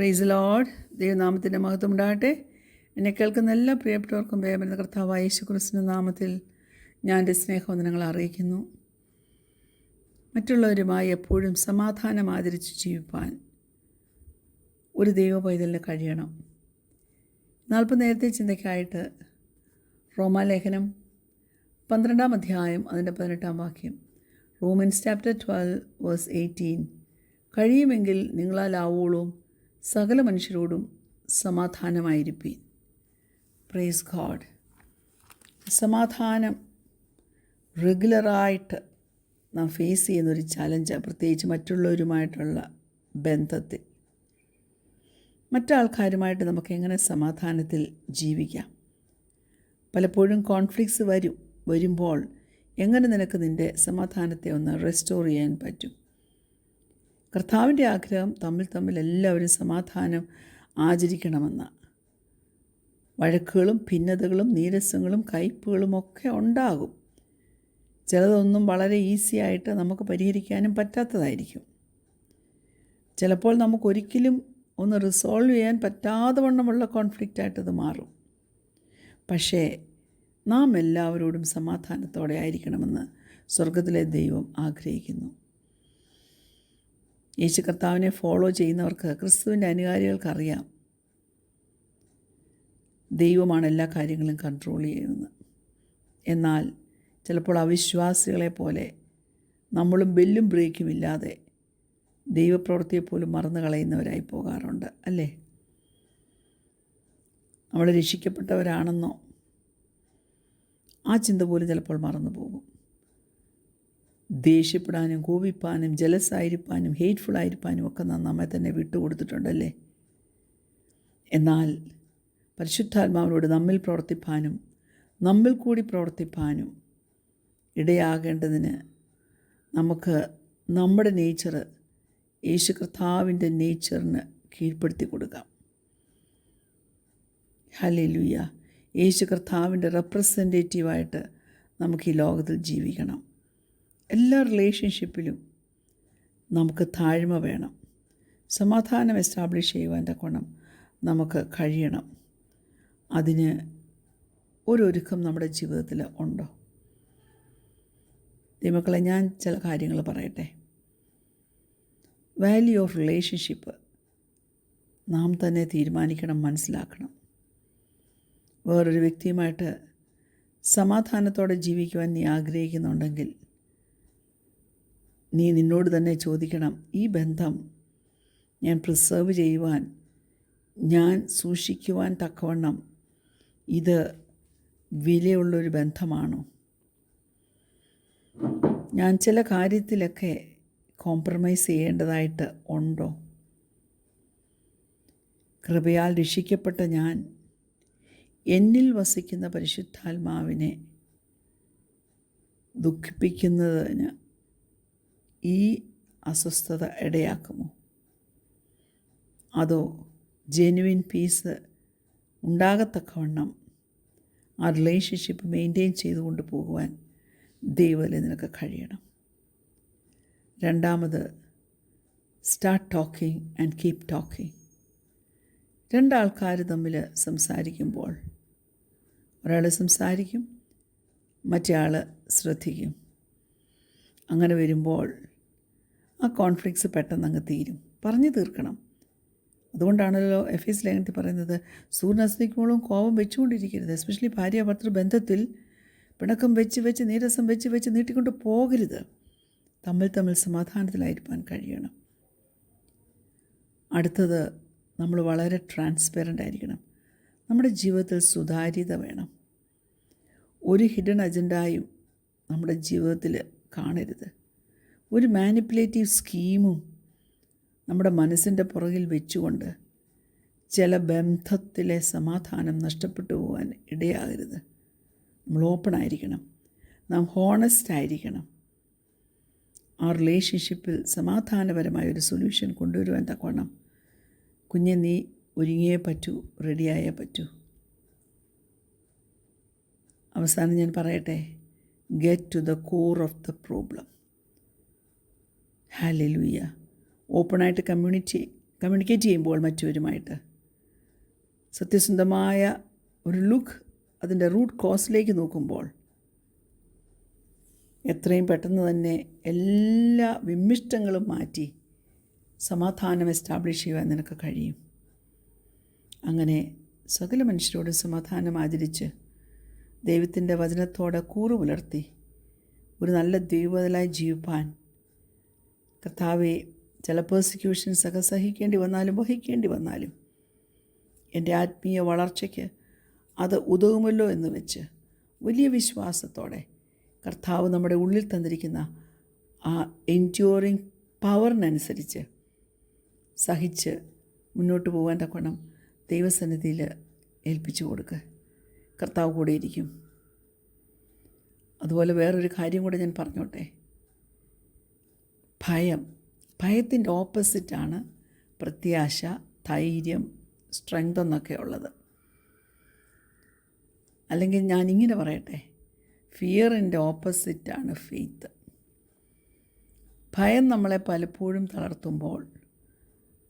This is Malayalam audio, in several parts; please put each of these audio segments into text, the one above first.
Praise Lord. ദൈവനാമത്തിൻ്റെ മഹത്വം ഉണ്ടാകട്ടെ. എന്നെ കേൾക്കുന്ന എല്ലാ പ്രിയപ്പെട്ടവർക്കും വേഗം കർത്താവായ യേശുക്രിസ്തുവിൻ്റെ നാമത്തിൽ ഞാൻ എൻ്റെ സ്നേഹവന്ദനങ്ങൾ അറിയിക്കുന്നു. മറ്റുള്ളവരുമായി എപ്പോഴും സമാധാനം ആചരിച്ച് ജീവിപ്പാൻ ഒരു ദൈവ പൈതലിന് കഴിയണം. നാൽപ്പത് നേരത്തെ ചിന്തയ്ക്കായിട്ട് റോമാലേഖനം 12 അധ്യായം അതിൻ്റെ 18 വാക്യം, റോമൻസ് ചാപ്റ്റർ 12 വേഴ്സ് 18, കഴിയുമെങ്കിൽ നിങ്ങളാലാവോളും സകല മനുഷ്യരോടും സമാധാനമായിരിപ്പീൻ. Praise God. സമാധാനം റെഗുലറായിട്ട് നാം ഫേസ് ചെയ്യുന്നൊരു ചലഞ്ച്, പ്രത്യേകിച്ച് മറ്റുള്ളവരുമായിട്ടുള്ള ബന്ധത്തിൽ. മറ്റാൾക്കാരുമായിട്ട് നമുക്ക് എങ്ങനെ സമാധാനത്തിൽ ജീവിക്കാം? പലപ്പോഴും കോൺഫ്ലിക്ട്സ് വരുമ്പോൾ എങ്ങനെ നിനക്ക് നിൻ്റെ സമാധാനത്തെ ഒന്ന് റെസ്റ്റോർ ചെയ്യാൻ പറ്റും? കർത്താവിൻ്റെ ആഗ്രഹം തമ്മിൽ എല്ലാവരും സമാധാനം ആചരിക്കണമെന്ന്. വഴക്കുകളും ഭിന്നതകളും നീരസങ്ങളും കയ്പുകളും ഒക്കെ ഉണ്ടാകും. ചിലതൊന്നും വളരെ ഈസി ആയിട്ട് നമുക്ക് പരിഹരിക്കാനും പറ്റാത്തതായിരിക്കും. ചിലപ്പോൾ നമുക്കൊരിക്കലും ഒന്ന് റിസോൾവ് ചെയ്യാൻ പറ്റാതെ വണ്ണമുള്ള കോൺഫ്ലിക്റ്റായിട്ടത് മാറും. പക്ഷേ നാം എല്ലാവരോടും സമാധാനത്തോടെ ആയിരിക്കണമെന്ന് സ്വർഗത്തിലെ ദൈവം ആഗ്രഹിക്കുന്നു. യേശു കർത്താവിനെ ഫോളോ ചെയ്യുന്നവർക്ക്, ക്രിസ്തുവിൻ്റെ അനുകാരികൾക്കറിയാം ദൈവമാണ് എല്ലാ കാര്യങ്ങളും കൺട്രോൾ ചെയ്യുന്നത്. എന്നാൽ ചിലപ്പോൾ അവിശ്വാസികളെ പോലെ നമ്മളും ബെല്ലും ബ്രേക്കും ഇല്ലാതെ ദൈവപ്രവൃത്തിയെപ്പോലും മറന്നു കളയുന്നവരായി പോകാറുണ്ട്, അല്ലേ? നമ്മൾ രക്ഷിക്കപ്പെട്ടവരാണെന്നോ ആ ചിന്ത പോലും ചിലപ്പോൾ മറന്നു പോകും. ദേഷ്യപ്പെടാനും കോപിപ്പാനും ജലസായിരിക്കാനും ഹെയ്റ്റ്ഫുള്ളായിരിക്കാനും ഒക്കെ നാം നമ്മെ തന്നെ വിട്ടുകൊടുത്തിട്ടുണ്ടല്ലേ? എന്നാൽ പരിശുദ്ധാത്മാവിനോട് നമ്മിൽ പ്രവർത്തിപ്പാനും നമ്മിൽ കൂടി പ്രവർത്തിപ്പാനും ഇടയാകേണ്ടതിന് നമുക്ക് നമ്മുടെ നേച്ചർ യേശു കർത്താവിൻ്റെ നേച്ചറിന് കീഴ്പ്പെടുത്തി കൊടുക്കാം. ഹല്ലേലൂയ. യേശു കർത്താവിൻ്റെ റെപ്രസെൻറ്റേറ്റീവായിട്ട് നമുക്ക് ഈ ലോകത്തിൽ ജീവിക്കണം. എല്ലാ റിലേഷൻഷിപ്പിലും നമുക്ക് താഴ്മ വേണം. സമാധാനം എസ്റ്റാബ്ലിഷ് ചെയ്യുവാൻ തക്കവണ്ണം നമുക്ക് കഴിയണം. അതിന് ഒരുക്കം നമ്മുടെ ജീവിതത്തിൽ ഉണ്ടോ? ദൈവമക്കളെ, ഞാൻ ചില കാര്യങ്ങൾ പറയട്ടെ. വാല്യൂ ഓഫ് റിലേഷൻഷിപ്പ് നാം തന്നെ തീരുമാനിക്കണം, മനസ്സിലാക്കണം. വേറൊരു വ്യക്തിയുമായിട്ട് സമാധാനത്തോടെ ജീവിക്കുവാൻ നീ ആഗ്രഹിക്കുന്നുണ്ടെങ്കിൽ നീ നിന്നോട് തന്നെ ചോദിക്കണം, ഈ ബന്ധം ഞാൻ പ്രിസർവ് ചെയ്യുവാൻ, ഞാൻ സൂക്ഷിക്കുവാൻ തക്കവണ്ണം ഇത് വിലയുള്ളൊരു ബന്ധമാണോ? ഞാൻ ചില കാര്യത്തിലൊക്കെ കോംപ്രമൈസ് ചെയ്യേണ്ടതായിട്ട് ഉണ്ടോ? കൃപയാൽ രക്ഷിക്കപ്പെട്ട ഞാൻ എന്നിൽ വസിക്കുന്ന പരിശുദ്ധാത്മാവിനെ ദുഃഖിപ്പിക്കുന്നതിന് ഈ അസ്വസ്ഥത ഇടയാക്കുമോ? അതോ ജെനുവിൻ പീസ് ഉണ്ടാകത്തക്കവണ്ണം ആ റിലേഷൻഷിപ്പ് മെയിൻറ്റെയിൻ ചെയ്തുകൊണ്ട് പോകുവാൻ ദൈവത്തിൽ നിനക്ക് കഴിയണം. രണ്ടാമത്, start talking and keep talking. രണ്ടാൾക്കാർ തമ്മിൽ സംസാരിക്കുമ്പോൾ ഒരാൾ സംസാരിക്കും, മറ്റേ ആൾ ശ്രദ്ധിക്കും. അങ്ങനെ വരുമ്പോൾ ആ കോൺഫ്ലിക്ട്സ് പെട്ടെന്ന് അങ്ങ് തീരും. പറഞ്ഞു തീർക്കണം. അതുകൊണ്ടാണല്ലോ എഫേസ്യ ലേഖനത്തിൽ പറയുന്നത്, സൂര്യനസ്തമിക്കുമ്പോഴും കോപം വെച്ചുകൊണ്ടിരിക്കരുത്. എസ്പെഷ്യലി ഭാര്യ ഭർത്തൃ ബന്ധത്തിൽ പിണക്കം വെച്ച് നീരസം വെച്ച് നീട്ടിക്കൊണ്ട് പോകരുത്. തമ്മിൽ സമാധാനത്തിലായിരിക്കാൻ കഴിയണം. അടുത്തത്, നമ്മൾ വളരെ ട്രാൻസ്പെറൻ്റ് ആയിരിക്കണം. നമ്മുടെ ജീവിതത്തിൽ സുതാര്യത വേണം. ഒരു ഹിഡൻ അജണ്ടയും നമ്മുടെ ജീവിതത്തിൽ കാണരുത്. ഒരു മാനിപ്പുലേറ്റീവ് സ്കീമും നമ്മുടെ മനസ്സിൻ്റെ പുറകിൽ വെച്ചുകൊണ്ട് ചില ബന്ധത്തിലെ സമാധാനം നഷ്ടപ്പെട്ടു പോകാൻ ഇടയാകരുത്. നമ്മൾ ഓപ്പൺ ആയിരിക്കണം, നാം ഹോണസ്റ്റ് ആയിരിക്കണം. ആ റിലേഷൻഷിപ്പിൽ സമാധാനപരമായ ഒരു സൊല്യൂഷൻ കൊണ്ടുവരുവാൻ തക്കവണ്ണം കുഞ്ഞെ നീ ഒരുങ്ങിയേ പറ്റൂ, റെഡിയായേ പറ്റൂ. അവസാനം ഞാൻ പറയട്ടെ, get to the core of the problem. Hallelujah. ഓപ്പണായിട്ട് കമ്മ്യൂണിക്കേറ്റ് ചെയ്യുമ്പോൾ മറ്റവരുമായിട്ട് സത്യസന്ധമായ ഒരു ലുക്ക് അതിൻ്റെ റൂട്ട് കോസിലേക്ക് നോക്കുമ്പോൾ എത്രയും പെട്ടെന്ന് തന്നെ എല്ലാ വിമ്മിഷ്ടങ്ങളും മാറ്റി സമാധാനം എസ്റ്റാബ്ലിഷ് ചെയ്യുവാൻ നിനക്ക് കഴിയും. അങ്ങനെ സകല മനുഷ്യരോടും സമാധാനം ആചരിച്ച് ദൈവത്തിൻ്റെ വചനത്തോടെ കൂറു പുലർത്തി ഒരു നല്ല ദൈവവചനമായി ജീവിപ്പാൻ കർത്താവെ, ചില പെർസിക്യൂഷൻസൊക്കെ സഹിക്കേണ്ടി വന്നാലും വഹിക്കേണ്ടി വന്നാലും എൻ്റെ ആത്മീയ വളർച്ചയ്ക്ക് അത് ഉതകുമല്ലോ എന്ന് വെച്ച് വലിയ വിശ്വാസത്തോടെ കർത്താവ് നമ്മുടെ ഉള്ളിൽ തന്നിരിക്കുന്ന ആ എൻഡ്യൂറിങ് പവറിനനുസരിച്ച് സഹിച്ച് മുന്നോട്ട് പോകാൻ തക്കവണ്ണം ദൈവസന്നിധിയിൽ ഏൽപ്പിച്ചു കൊടുക്കുക. കർത്താവ് കൂടെ ഇരിക്കും. അതുപോലെ വേറൊരു കാര്യം കൂടെ ഞാൻ പറഞ്ഞോട്ടെ. ഭയത്തിൻ്റെ ഓപ്പോസിറ്റാണ് പ്രത്യാശ, ധൈര്യം, സ്ട്രെങ്ത് എന്നൊക്കെ ഉള്ളത്. അല്ലെങ്കിൽ ഞാൻ ഇങ്ങനെ പറയട്ടെ, ഫിയറിൻ്റെ ഓപ്പോസിറ്റാണ് ഫെയ്ത്ത്. ഭയം നമ്മളെ പലപ്പോഴും തളർത്തുമ്പോൾ,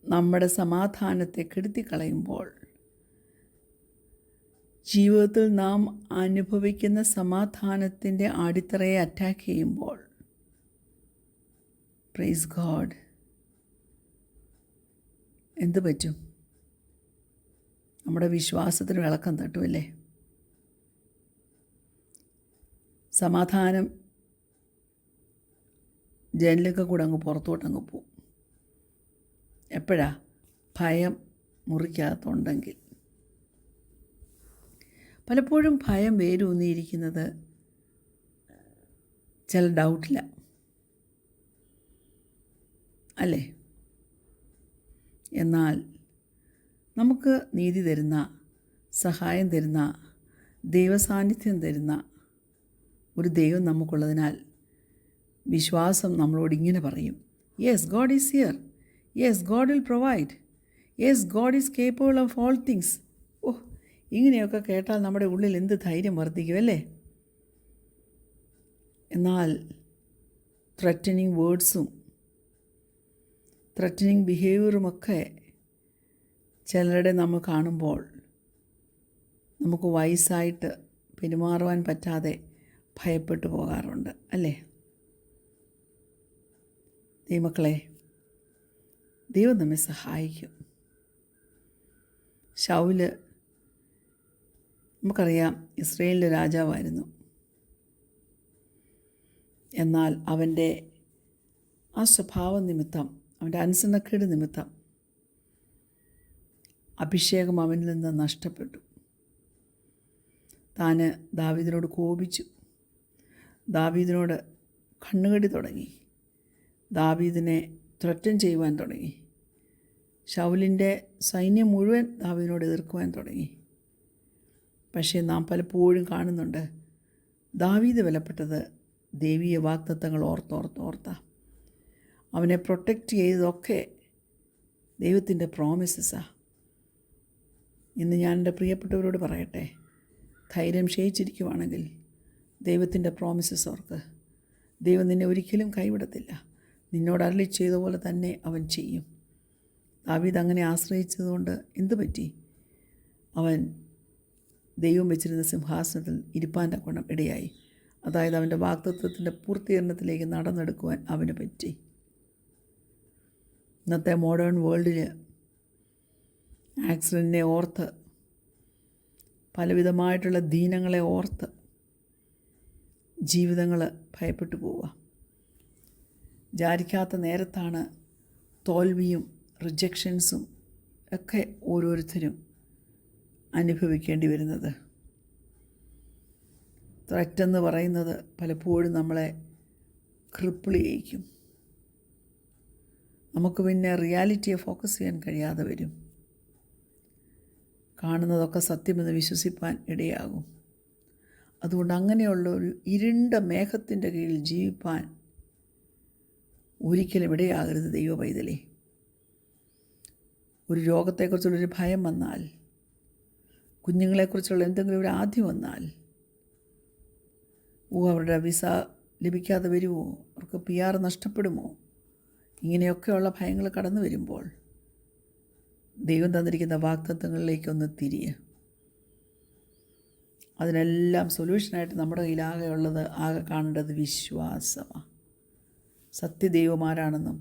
നമ്മുടെ സമാധാനത്തെ കെടുത്തിക്കളയുമ്പോൾ, ജീവിതത്തിൽ നാം അനുഭവിക്കുന്ന സമാധാനത്തിൻ്റെ അടിത്തറയെ അറ്റാക്ക് ചെയ്യുമ്പോൾ, പ്രൈസ് ഗോഡ്, എന്ത് പറ്റും? നമ്മുടെ വിശ്വാസത്തിന് വിളക്കം തട്ടുമല്ലേ? സമാധാനം ജനലൊക്കെ കൂടെ അങ്ങ് പുറത്തോട്ടങ്ങ് പോവും. എപ്പോഴാ? ഭയം മുറിക്കകത്തുണ്ടെങ്കിൽ. പലപ്പോഴും ഭയം വേരൂന്നിയിരിക്കുന്നത് ചില ഡൗട്ടില്ല, അല്ലേ? എന്നാൽ നമുക്ക് നീതി തരുന്ന, സഹായം തരുന്ന, ദൈവസാന്നിധ്യം തരുന്ന ഒരു ദൈവം നമുക്കുള്ളതിനാൽ വിശ്വാസം നമ്മളോട് ഇങ്ങനെ പറയും, yes, God is here. Yes, God will provide. Yes, God is capable of all things. ഇങ്ങനെയൊക്കെ കേട്ടാൽ നമ്മുടെ ഉള്ളിൽ എന്ത് ധൈര്യം വർദ്ധിക്കും, അല്ലേ? എന്നാൽ ത്രെറ്റനിങ് വേർഡ്സും ത്രെറ്റനിങ് ബിഹേവിയറുമൊക്കെ ചിലരുടെ നമ്മൾ കാണുമ്പോൾ നമുക്ക് വയസ്സായിട്ട് പെരുമാറുവാൻ പറ്റാതെ ഭയപ്പെട്ടു പോകാറുണ്ട്, അല്ലേ? ദൈവമക്കളെ, ദൈവം നമ്മെ സഹായിക്കും. ശൗല് നമുക്കറിയാം, ഇസ്രയേലിൻ്റെ രാജാവായിരുന്നു. എന്നാൽ അവൻ്റെ ആ സ്വഭാവ നിമിത്തം, അവൻ്റെ അനുസരണക്കേട് നിമിത്തം അഭിഷേകം അവനിൽ നിന്ന് നഷ്ടപ്പെട്ടു. താൻ ദാവീദിനോട് കോപിച്ചു, ദാവീദിനോട് കണ്ണുകടി തുടങ്ങി, ദാവീദിനെ ത്രറ്റൻ ചെയ്യുവാൻ തുടങ്ങി. ശൗലിൻ്റെ സൈന്യം മുഴുവൻ ദാവീദിനോട് എതിർക്കുവാൻ തുടങ്ങി. പക്ഷേ നാം പലപ്പോഴും കാണുന്നുണ്ട്, ദാവീദ് വിലപ്പെട്ടത് ദൈവീയ വാഗ്ദത്തങ്ങൾ ഓർത്താ. അവനെ പ്രൊട്ടക്റ്റ് ചെയ്തതൊക്കെ ദൈവത്തിൻ്റെ പ്രോമിസസാണ്. ഇന്ന് ഞാൻ എൻ്റെ പ്രിയപ്പെട്ടവരോട് പറയട്ടെ, ധൈര്യം ക്ഷയിച്ചിരിക്കുവാണെങ്കിൽ ദൈവത്തിൻ്റെ പ്രോമിസസ് ഓർക്ക്. ദൈവം നിന്നെ ഒരിക്കലും കൈവിടത്തില്ല. നിന്നോട് അരുളി ചെയ്ത പോലെ തന്നെ അവൻ ചെയ്യും. ദാവീദ് അങ്ങനെ ആശ്രയിച്ചതുകൊണ്ട് എന്തു പറ്റി? അവൻ ദൈവം വെച്ചിരുന്ന സിംഹാസനത്തിൽ ഇരിപ്പാൻ തക്കവണ്ണം ഇടയായി. അതായത് അവൻ്റെ വാഗ്ദത്തത്തിൻ്റെ പൂർത്തീകരണത്തിലേക്ക് നടന്നെടുക്കുവാൻ അവന് പറ്റി. ഇന്നത്തെ മോഡേൺ വേൾഡിൽ ആക്സിഡൻറ്റിനെ ഓർത്ത്, പലവിധമായിട്ടുള്ള ദീനങ്ങളെ ഓർത്ത് ജീവിതങ്ങൾ ഭയപ്പെട്ടു പോവുക. വിചാരിക്കാത്ത നേരത്താണ് തോൽവിയും റിജക്ഷൻസും ഒക്കെ ഓരോരുത്തരും അനുഭവിക്കേണ്ടി വരുന്നത്. ത്രെറ്റെന്ന് പറയുന്നത് പലപ്പോഴും നമ്മളെ ക്രിപ്പിൾ ചെയ്യിക്കും. നമുക്ക് പിന്നെ റിയാലിറ്റിയെ ഫോക്കസ് ചെയ്യാൻ കഴിയാതെ വരും. കാണുന്നതൊക്കെ സത്യമെന്ന് വിശ്വസിപ്പാൻ ഇടയാകും. അതുകൊണ്ട് അങ്ങനെയുള്ള ഒരു ഇരുണ്ട മേഘത്തിൻ്റെ കീഴിൽ ജീവിപ്പാൻ ഒരിക്കലും ഇടയാകരുത് ദൈവ പൈതലേ. ഒരു രോഗത്തെക്കുറിച്ചുള്ളൊരു ഭയം വന്നാൽ, കുഞ്ഞുങ്ങളെക്കുറിച്ചുള്ള എന്തെങ്കിലും ഒരു ആദ്യം വന്നാൽ, അവരുടെ വിസ ലഭിക്കാതെ വരുമോ, അവർക്ക് PR നഷ്ടപ്പെടുമോ, ഇങ്ങനെയൊക്കെയുള്ള ഭയങ്ങൾ കടന്നു വരുമ്പോൾ ദൈവം തന്നിരിക്കുന്ന വാഗ്ദത്തങ്ങളിലേക്കൊന്ന് തിരിയുക. അതിനെല്ലാം സൊല്യൂഷനായിട്ട് നമ്മുടെ കയ്യിലാകെ ഉള്ളത്, ആകെ കാണേണ്ടത് വിശ്വാസമാണ്. സത്യദൈവമാരാണെന്നും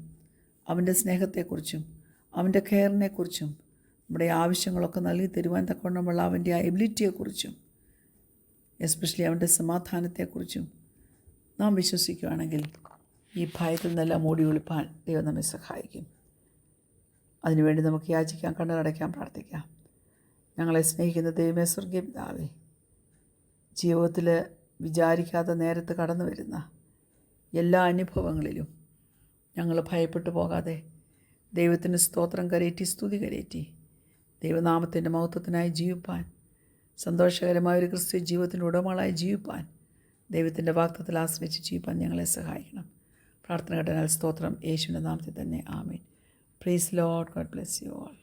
അവൻ്റെ സ്നേഹത്തെക്കുറിച്ചും അവൻ്റെ കെയറിനെക്കുറിച്ചും നമ്മുടെ ആവശ്യങ്ങളൊക്കെ നൽകി തരുവാൻ തക്കവണ്ണമുള്ള അവൻ്റെ ആ എബിലിറ്റിയെക്കുറിച്ചും എസ്പെഷ്യലി അവൻ്റെ സമാധാനത്തെക്കുറിച്ചും നാം വിശ്വസിക്കുകയാണെങ്കിൽ ഈ ഭയത്തിൽ നിന്നെല്ലാം ഓടി ഒളിപ്പാൻ ദൈവം നമ്മെ സഹായിക്കും. അതിനുവേണ്ടി നമുക്ക് യാചിക്കാം, കണ്ണുകടയ്ക്കാം, പ്രാർത്ഥിക്കാം. ഞങ്ങളെ സ്നേഹിക്കുന്ന ദൈവമേ, സ്വർഗീയ പിതാവേ, ജീവിതത്തിൽ വിചാരിക്കാത്ത നേരത്ത് കടന്നു വരുന്ന എല്ലാ അനുഭവങ്ങളിലും ഞങ്ങൾ ഭയപ്പെട്ടു പോകാതെ ദൈവത്തിന് സ്തോത്രം കരയറ്റി, സ്തുതി കരയറ്റി, ദൈവനാമത്തിൻ്റെ മഹത്വത്തിനായി ജീവിപ്പാൻ, സന്തോഷകരമായ ഒരു ക്രിസ്ത്യ ജീവിതത്തിൻ്റെ ഉടമകളായി ജീവിപ്പാൻ, ദൈവത്തിൻ്റെ വാഗ്ദത്തത്തിൽ ആശ്രയിച്ച് ജീവിപ്പാൻ ഞങ്ങളെ സഹായിക്കണം. പ്രാർത്ഥന കേട്ടതിനാൽ സ്തോത്രം. യേശുവിൻ്റെ നാമത്തിൽ തന്നെ ആമേൻ. Praise Lord. God bless you all.